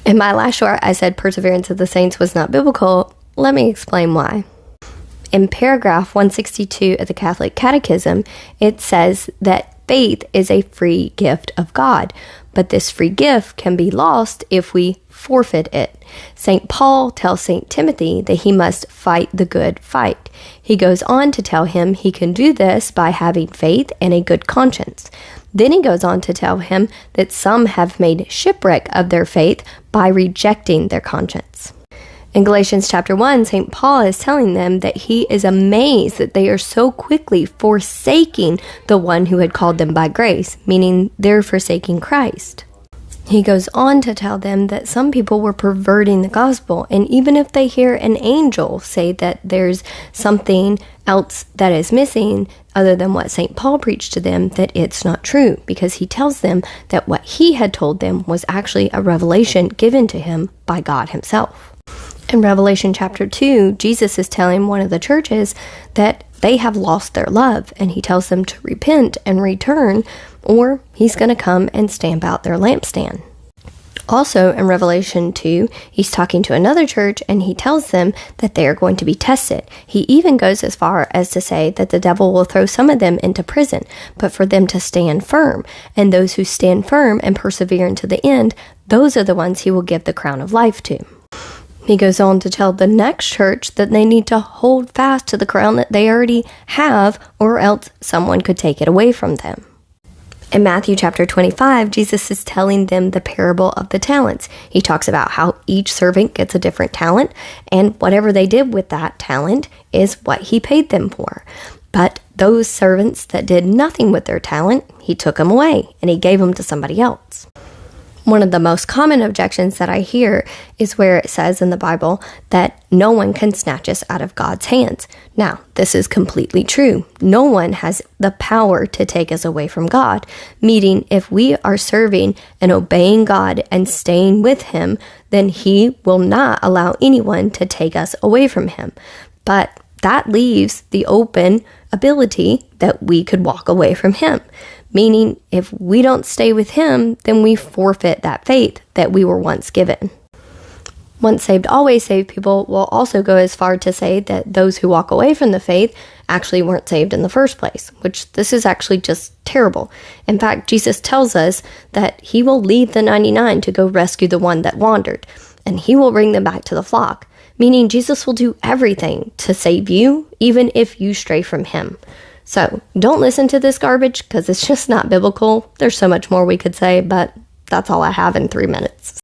In my last short, I said perseverance of the saints was not biblical. Let me explain why. In paragraph 162 of the Catholic Catechism, it says that faith is a free gift of God, but this free gift can be lost if we forfeit it. St. Paul tells St. Timothy that he must fight the good fight. He goes on to tell him he can do this by having faith and a good conscience. Then he goes on to tell him that some have made shipwreck of their faith by rejecting their conscience. In Galatians chapter 1, St. Paul is telling them that he is amazed that they are so quickly forsaking the one who had called them by grace, meaning they're forsaking Christ. He goes on to tell them that some people were perverting the gospel, and even if they hear an angel say that there's something else that is missing other than what St. Paul preached to them, that it's not true, because he tells them that what he had told them was actually a revelation given to him by God himself. In Revelation chapter 2, Jesus is telling one of the churches that they have lost their love, and he tells them to repent and return, or he's going to come and stamp out their lampstand. Also, in Revelation 2, he's talking to another church, and he tells them that they are going to be tested. He even goes as far as to say that the devil will throw some of them into prison, but for them to stand firm. And those who stand firm and persevere unto the end, those are the ones he will give the crown of life to. He goes on to tell the next church that they need to hold fast to the crown that they already have, or else someone could take it away from them. In Matthew chapter 25, Jesus is telling them the parable of the talents. He talks about how each servant gets a different talent, and whatever they did with that talent is what he paid them for. But those servants that did nothing with their talent, he took them away, and he gave them to somebody else. One of the most common objections that I hear is where it says in the Bible that no one can snatch us out of God's hands. Now, this is completely true. No one has the power to take us away from God, meaning if we are serving and obeying God and staying with Him, then He will not allow anyone to take us away from Him. But that leaves the open ability that we could walk away from Him. Meaning, if we don't stay with Him, then we forfeit that faith that we were once given. Once saved, always saved people will also go as far to say that those who walk away from the faith actually weren't saved in the first place, which this is actually just terrible. In fact, Jesus tells us that He will leave the 99 to go rescue the one that wandered, and He will bring them back to the flock, meaning Jesus will do everything to save you, even if you stray from Him. So don't listen to this garbage because it's just not biblical. There's so much more we could say, but that's all I have in 3 minutes.